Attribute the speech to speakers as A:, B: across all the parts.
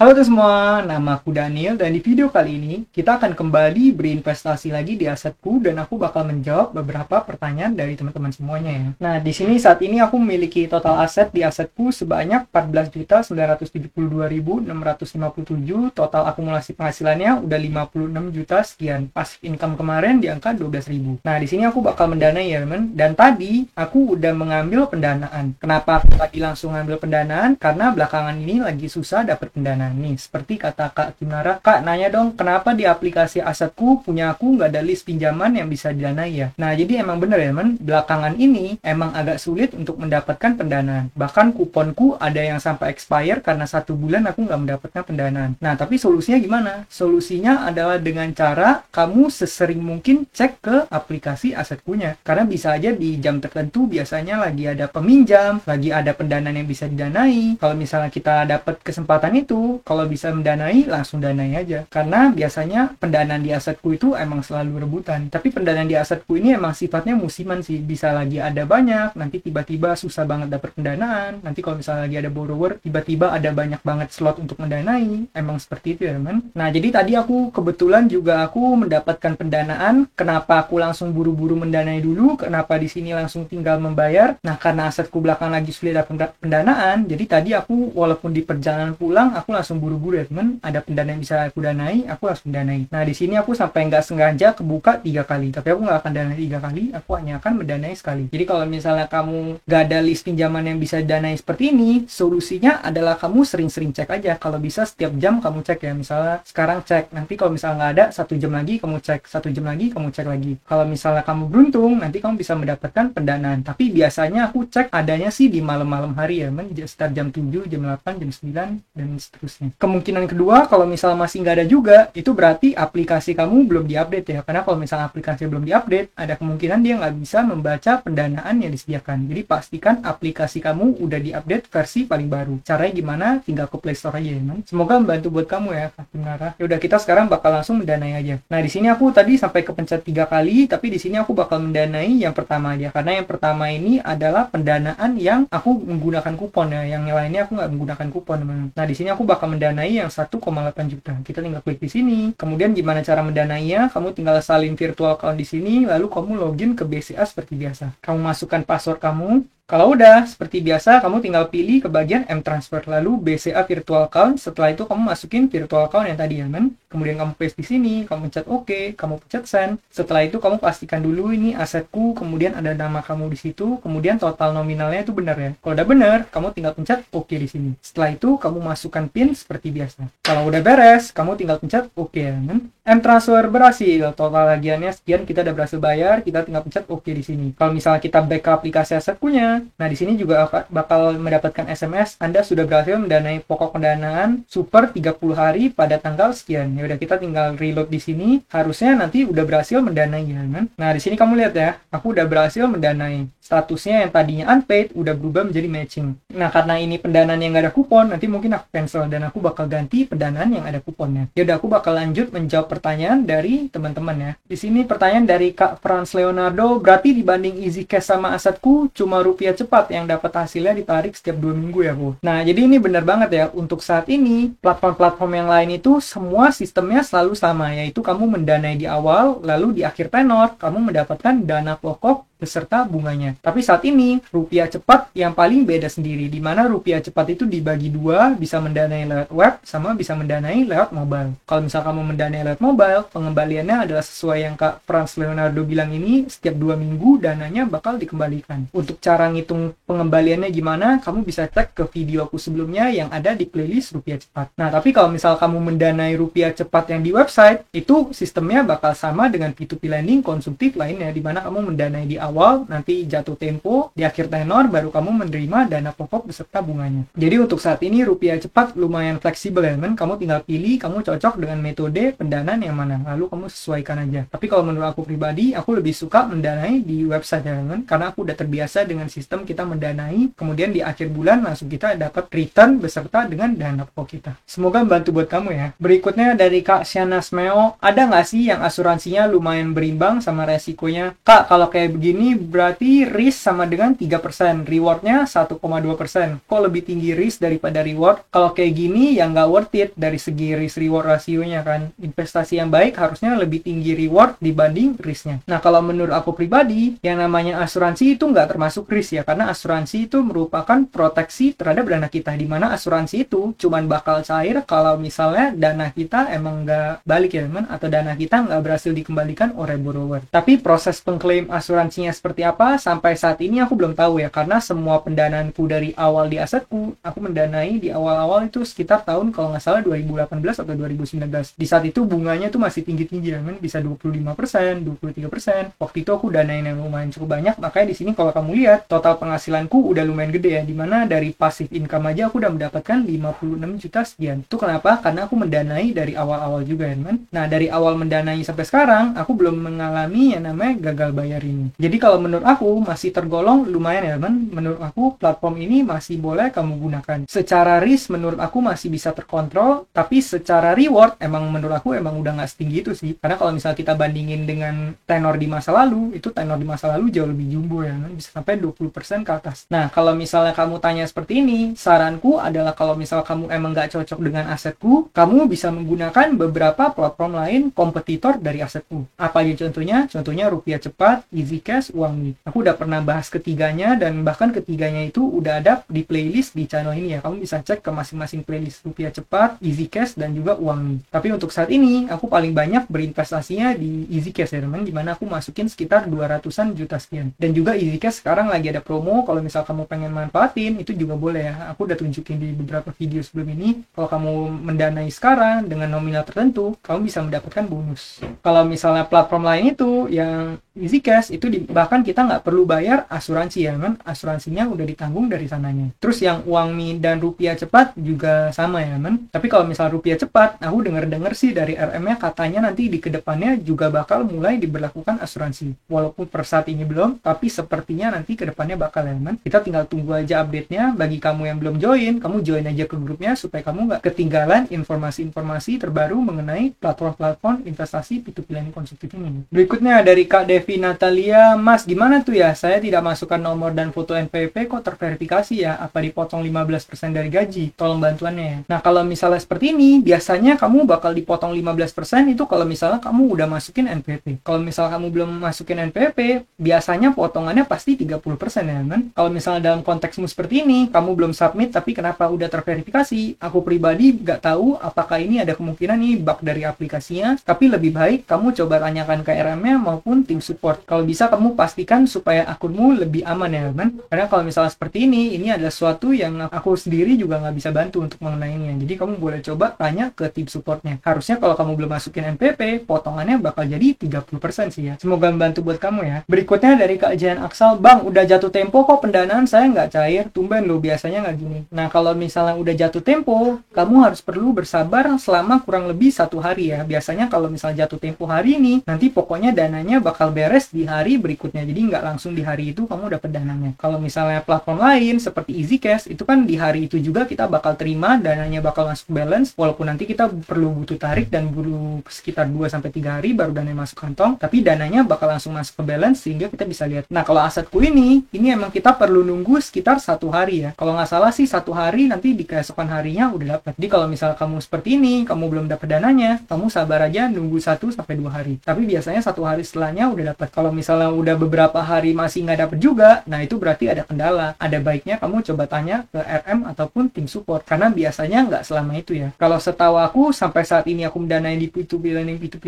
A: Halo tuh semua, nama aku Daniel dan di video kali ini kita akan kembali berinvestasi lagi di asetku dan aku bakal menjawab beberapa pertanyaan dari teman-teman semuanya ya. Nah, di sini saat ini aku memiliki total aset di asetku sebanyak 14.972.657. Total akumulasi penghasilannya udah 56 juta sekian. Passive income kemarin di angka 12.000. Nah, di sini aku bakal mendanai ya, teman. Dan tadi aku udah mengambil pendanaan. Kenapa aku tadi langsung ngambil pendanaan? Karena belakangan ini lagi susah dapat pendanaan. Nih, seperti kata Kak Kimnara, Kak nanya dong, kenapa di aplikasi asetku punya aku nggak ada list pinjaman yang bisa didanai ya? Nah, jadi emang bener ya, teman. Belakangan ini emang agak sulit untuk mendapatkan pendanaan. Bahkan kuponku ada yang sampai expire karena 1 bulan aku nggak mendapatkan pendanaan. Nah, tapi solusinya gimana? Solusinya adalah dengan cara kamu sesering mungkin cek ke aplikasi asetkunya. Karena bisa aja di jam tertentu biasanya lagi ada peminjam, lagi ada pendanaan yang bisa didanai. Kalau misalnya kita dapat kesempatan itu, kalau bisa mendanai, langsung danai aja. Karena biasanya pendanaan di asetku itu emang selalu rebutan. Tapi pendanaan di asetku ini emang sifatnya musiman sih. Bisa lagi ada banyak, nanti tiba-tiba susah banget dapat pendanaan. Nanti kalau misalnya lagi ada borrower, tiba-tiba ada banyak banget slot untuk mendanai. Emang seperti itu ya, teman. Nah, jadi tadi aku kebetulan juga aku mendapatkan pendanaan. Kenapa aku langsung buru-buru mendanai dulu? Kenapa di sini langsung tinggal membayar? Nah, karena asetku belakang lagi sulit dapat pendanaan, jadi tadi aku walaupun di perjalanan pulang, aku langsung buru-buru ya, teman. Ada pendanaan yang bisa aku danai, aku langsung danai. Nah, di sini aku sampai nggak sengaja kebuka 3 kali. Tapi aku nggak akan danai 3 kali, aku hanya akan mendanai sekali. Jadi kalau misalnya kamu nggak ada list pinjaman yang bisa danai seperti ini, solusinya adalah kamu sering-sering cek aja. Kalau bisa setiap jam kamu cek ya. Misalnya sekarang cek, nanti kalau misalnya nggak ada, 1 jam lagi kamu cek, 1 jam lagi kamu cek lagi. Kalau misalnya kamu beruntung, nanti kamu bisa mendapatkan pendanaan. Tapi biasanya aku cek adanya sih di malam-malam hari ya, sekitar jam 7, jam 8, jam 9, dan seterusnya. Kemungkinan kedua, kalau misalnya masih nggak ada juga, itu berarti aplikasi kamu belum diupdate ya. Karena kalau misalnya aplikasi belum diupdate, ada kemungkinan dia nggak bisa membaca pendanaan yang disediakan. Jadi pastikan aplikasi kamu udah diupdate versi paling baru. Caranya gimana? Tinggal ke Play Store aja ya, man. Semoga membantu buat kamu ya, Kak Kimnara. Yaudah, kita sekarang bakal langsung mendanai aja. Nah, di sini aku tadi sampai kepencet 3 kali, tapi di sini aku bakal mendanai yang pertama aja. Karena yang pertama ini adalah pendanaan yang aku menggunakan kupon ya. Yang lainnya aku nggak menggunakan kupon, teman. Nah, di sini aku bakal mendanai yang 1,8 juta. Kita tinggal klik di sini. Kemudian gimana cara mendanainya? Kamu tinggal salin virtual account di sini, lalu kamu login ke BCA seperti biasa. Kamu masukkan password kamu. Kalau udah, seperti biasa, kamu tinggal pilih ke bagian M-Transfer, lalu BCA Virtual Account. Setelah itu, kamu masukin virtual account yang tadi ya, kan? Kemudian kamu paste di sini, kamu pencet OK, kamu pencet Send. Setelah itu, kamu pastikan dulu ini asetku, kemudian ada nama kamu di situ, kemudian total nominalnya itu benar ya. Kalau udah benar, kamu tinggal pencet OK di sini. Setelah itu, kamu masukkan PIN seperti biasa. Kalau udah beres, kamu tinggal pencet OK ya, kan? M-Transfer berhasil, total tagihannya sekian, kita udah berhasil bayar, kita tinggal pencet OK di sini. Kalau misalnya kita back ke aplikasi asetkunya, nah, di sini juga bakal mendapatkan SMS, Anda sudah berhasil mendanai pokok pendanaan super 30 hari pada tanggal sekian. Ya udah, kita tinggal reload di sini. Harusnya nanti udah berhasil mendanai ya, kan? Nah, di sini kamu lihat ya, aku udah berhasil mendanai. Statusnya yang tadinya unpaid udah berubah menjadi matching. Nah, karena ini pendanaan yang nggak ada kupon, nanti mungkin aku cancel dan aku bakal ganti pendanaan yang ada kuponnya. Ya udah, aku bakal lanjut menjawab pertanyaan dari teman-teman ya. Di sini pertanyaan dari Kak Franz Leonardo, berarti dibanding Easy Cash sama asetku cuma rupiah cepat yang dapat hasilnya ditarik setiap 2 minggu ya, Bu. Nah, jadi ini benar banget ya. Untuk saat ini, platform-platform yang lain itu semua sistemnya selalu sama, yaitu kamu mendanai di awal, lalu di akhir tenor kamu mendapatkan dana pokok beserta bunganya. Tapi saat ini, rupiah cepat yang paling beda sendiri, di mana rupiah cepat itu dibagi dua, bisa mendanai lewat web, sama bisa mendanai lewat mobile. Kalau misal kamu mendanai lewat mobile, pengembaliannya adalah sesuai yang Kak Franz Leonardo bilang ini, setiap 2 minggu dananya bakal dikembalikan. Untuk cara ngitung pengembaliannya gimana, kamu bisa cek ke videoku sebelumnya yang ada di playlist rupiah cepat. Nah, tapi kalau misal kamu mendanai rupiah cepat yang di website, itu sistemnya bakal sama dengan P2P lending konsumtif lainnya, di mana kamu mendanai di awal, nanti jatuh tempo, di akhir tenor baru kamu menerima dana pokok beserta bunganya. Jadi untuk saat ini rupiah cepat lumayan fleksibel ya, kan? Kamu tinggal pilih kamu cocok dengan metode pendanaan yang mana, lalu kamu sesuaikan aja. Tapi kalau menurut aku pribadi, aku lebih suka mendanai di website ya, kan? Karena aku udah terbiasa dengan sistem kita mendanai, kemudian di akhir bulan langsung kita dapat return beserta dengan dana pokok kita. Semoga membantu buat kamu ya. Berikutnya dari Kak Siana Smeo, ada nggak sih yang asuransinya lumayan berimbang sama resikonya? Kak, kalau kayak begini ini berarti risk sama dengan 3%, rewardnya 1,2%. Kok lebih tinggi risk daripada reward? Kalau kayak gini ya nggak worth it dari segi risk reward rasionya kan. Investasi yang baik harusnya lebih tinggi reward dibanding risknya. Nah, kalau menurut aku pribadi, yang namanya asuransi itu nggak termasuk risk ya, karena asuransi itu merupakan proteksi terhadap dana kita, di mana asuransi itu cuman bakal cair kalau misalnya dana kita emang nggak balik ya teman, atau dana kita nggak berhasil dikembalikan oleh borrower. Tapi proses pengklaim asuransinya seperti apa sampai saat ini aku belum tahu ya, karena semua pendanaanku dari awal di asetku, aku mendanai di awal-awal itu sekitar tahun kalau nggak salah 2018 atau 2019. Di saat itu bunganya tuh masih tinggi-tinggi ya kan, bisa 25%, 23%. Waktu itu aku danain yang lumayan cukup banyak, makanya di sini kalau kamu lihat total penghasilanku udah lumayan gede ya, dimana dari passive income aja aku udah mendapatkan 56 juta sekian. Itu kenapa? Karena aku mendanai dari awal-awal juga ya kan. Nah, dari awal mendanai sampai sekarang aku belum mengalami yang namanya gagal bayar ini. Jadi kalau menurut aku masih tergolong lumayan ya kan. Menurut aku platform ini masih boleh kamu gunakan. Secara risk menurut aku masih bisa terkontrol, tapi secara reward emang menurut aku emang udah nggak setinggi itu sih. Karena kalau misalnya kita bandingin dengan tenor di masa lalu, itu tenor di masa lalu jauh lebih jumbo ya kan, bisa sampai 20% ke atas. Nah, kalau misalnya kamu tanya seperti ini, saranku adalah kalau misalnya kamu emang nggak cocok dengan asetku, kamu bisa menggunakan beberapa platform lain kompetitor dari asetku. Apa aja contohnya? Contohnya Rupiah Cepat, EasyCash, Uangmi. Aku udah pernah bahas ketiganya, dan bahkan ketiganya itu udah ada di playlist di channel ini ya. Kamu bisa cek ke masing-masing playlist Rupiah Cepat, EasyCash, dan juga Uangmi. Tapi untuk saat ini, aku paling banyak berinvestasinya di EasyCash ya teman, dimana aku masukin sekitar 200-an juta sekian. Dan juga EasyCash sekarang lagi ada promo, kalau misal kamu pengen manfaatin, itu juga boleh ya. Aku udah tunjukin di beberapa video sebelum ini, kalau kamu mendanai sekarang dengan nominal tertentu, kamu bisa mendapatkan bonus. Kalau misalnya platform lain itu yang EasyCash itu bahkan kita nggak perlu bayar asuransi ya kan, asuransinya udah ditanggung dari sananya. Terus yang Uangmi dan Rupiah Cepat juga sama ya kan. Tapi kalau misal Rupiah Cepat, aku denger sih dari RM-nya katanya nanti di kedepannya juga bakal mulai diberlakukan asuransi. Walaupun per saat ini belum, tapi sepertinya nanti kedepannya bakal ya kan. Kita tinggal tunggu aja update-nya. Bagi kamu yang belum join, kamu join aja ke grupnya supaya kamu nggak ketinggalan informasi-informasi terbaru mengenai platform-platform investasi P2P lending konsumtif ini. Berikutnya dari Kak Devi Natalia, Mas gimana tuh ya, saya tidak masukkan nomor dan foto NPWP kok terverifikasi ya, apa dipotong 15% dari gaji, tolong bantuannya ya. Nah, kalau misalnya seperti ini, biasanya kamu bakal dipotong 15% itu kalau misalnya kamu udah masukin NPWP. Kalau misalnya kamu belum masukin NPWP, biasanya potongannya pasti 30% ya kan. Kalau misalnya dalam konteksmu seperti ini, kamu belum submit tapi kenapa udah terverifikasi, aku pribadi nggak tahu apakah ini ada kemungkinan nih bug dari aplikasinya, tapi lebih baik kamu coba tanyakan ke RM-nya maupun tim support. Kalau bisa kamu pastikan supaya akunmu lebih aman ya kan. Karena kalau misalnya seperti ini adalah sesuatu yang aku sendiri juga nggak bisa bantu untuk mengenainya. Jadi kamu boleh coba tanya ke tim supportnya. Harusnya kalau kamu belum masukin NPP, potongannya bakal jadi 30% sih ya. Semoga membantu buat kamu ya. Berikutnya dari Kak Jan Aksal, Bang udah jatuh tempo kok pendanaan saya nggak cair, tumben lo biasanya nggak gini. Nah, kalau misalnya udah jatuh tempo, kamu harus perlu bersabar selama kurang lebih 1 hari ya. Biasanya kalau misalnya jatuh tempo hari ini, nanti pokoknya dananya bakal beres di hari berikutnya. Jadi nggak langsung di hari itu kamu dapat dananya. Kalau misalnya platform lain seperti EasyCash, itu kan di hari itu juga kita bakal terima, dananya bakal masuk balance, walaupun nanti kita perlu butuh tarik dan perlu sekitar 2-3 hari baru dananya masuk kantong, tapi dananya bakal langsung masuk ke balance sehingga kita bisa lihat. Nah, kalau asetku ini emang kita perlu nunggu sekitar 1 hari ya. Kalau nggak salah sih 1 hari, nanti di keesokan harinya udah dapat. Jadi kalau misalnya kamu seperti ini, kamu belum dapat dananya, kamu sabar aja nunggu 1-2 hari. Tapi biasanya 1 hari setelahnya udah dapat. Kalau misalnya udah beberapa hari masih nggak dapat juga, nah itu berarti ada kendala. Ada baiknya kamu coba tanya ke RM ataupun tim support, karena biasanya nggak selama itu ya. Kalau setahu aku sampai saat ini aku mendanai di P2P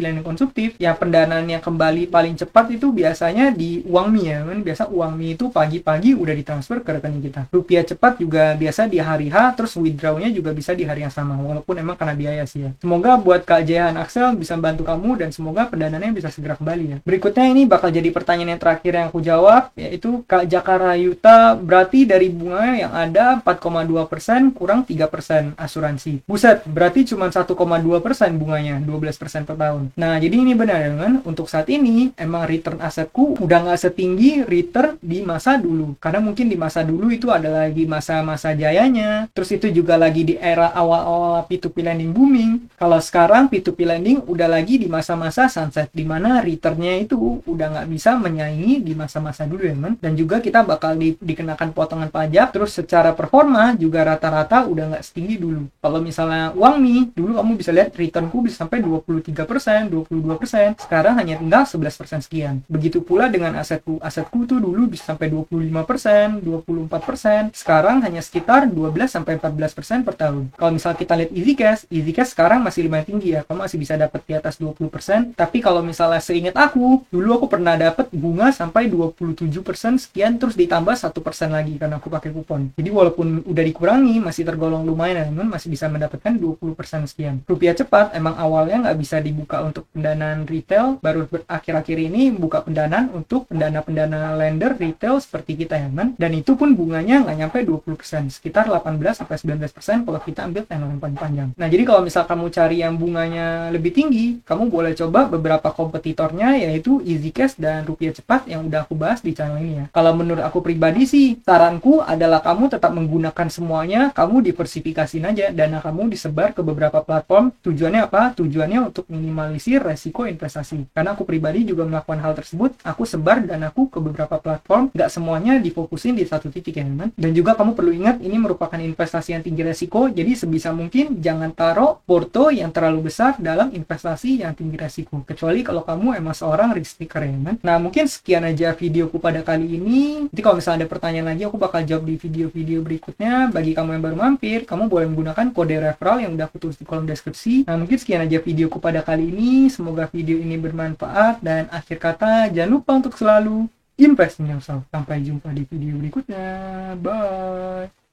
A: lending konsumtif, yang pendanaan yang kembali paling cepat itu biasanya di Uangmi ya kan. Biasa Uangmi itu pagi-pagi udah ditransfer ke rekening kita. Rupiah Cepat juga biasa di hari H, terus withdrawnya juga bisa di hari yang sama, walaupun emang kena biaya sih ya. Semoga buat Kak Jehan Axel bisa bantu kamu, dan semoga pendanaannya bisa segera kembali ya. Berikutnya ini bakal jadi pertanyaan yang terakhir yang aku jawab, yaitu Kak Jakara Yuta, berarti dari bunga yang ada 4,2% kurang 3% asuransi. Buset, berarti cuma 1,2% bunganya, 12% per tahun. Nah, jadi ini benar ya kan, untuk saat ini emang return asetku udah nggak setinggi return di masa dulu. Karena mungkin di masa dulu itu ada lagi masa-masa jayanya, terus itu juga lagi di era awal-awal P2P lending booming. Kalau sekarang P2P lending udah lagi di masa-masa sunset, di mana returnnya itu udah nggak bisa menyaingi di masa-masa dulu ya teman. Dan juga kita bakal dikenakan potongan pajak, terus secara performa juga rata-rata udah nggak setinggi dulu. Kalau misalnya uang nih, dulu kamu bisa lihat returnku bisa sampai 23%, 22%, sekarang hanya tinggal 11% sekian. Begitu pula dengan asetku tuh dulu bisa sampai 25%, 24%, sekarang hanya sekitar 12-14% per tahun. Kalau misal kita lihat EasyCash sekarang masih lumayan tinggi ya, kamu masih bisa dapat di atas 20%, tapi kalau misalnya seingat aku, dulu aku pernah dapat bunga sampai 27% sekian, terus ditambah 1% lagi karena aku pakai kupon. Jadi walaupun udah dikurangi, masih tergolong lumayan, teman, masih bisa mendapatkan 20% sekian. Rupiah Cepat emang awalnya nggak bisa dibuka untuk pendanaan retail, baru akhir-akhir ini buka pendanaan untuk pendana lender retail seperti kita ya, teman. Dan itu pun bunganya nggak nyampe 20%, sekitar 18-19% kalau kita ambil tenor yang paling panjang. Nah, jadi kalau misal kamu cari yang bunganya lebih tinggi, kamu boleh coba beberapa kompetitornya, yaitu EasyCash dan Rupiah Cepat yang udah aku bahas di channel ini ya. Kalau menurut aku pribadi sih, saranku adalah kamu tetap menggunakan semuanya, kamu diversifikasiin aja, dana kamu disebar ke beberapa platform. Tujuannya apa? Tujuannya untuk minimalisir resiko investasi. Karena aku pribadi juga melakukan hal tersebut, aku sebar danaku ke beberapa platform, nggak semuanya difokusin di satu titik ya teman. Dan juga kamu perlu ingat, ini merupakan investasi yang tinggi resiko, jadi sebisa mungkin jangan taruh porto yang terlalu besar dalam investasi yang tinggi resiko, kecuali kalau kamu emang seorang risk taker ya teman. Nah, mungkin sekian aja videoku pada kali ini. Nanti kalau misalnya ada pertanyaan lagi, aku bakal jawab di video-video berikutnya. Bagi kamu yang baru mampir, kamu boleh menggunakan kode referral yang udah aku tulis di kolom deskripsi. Nah, mungkin sekian aja videoku pada kali ini. Semoga video ini bermanfaat, dan akhir kata, jangan lupa untuk selalu invest in yourself. Sampai jumpa di video berikutnya. Bye.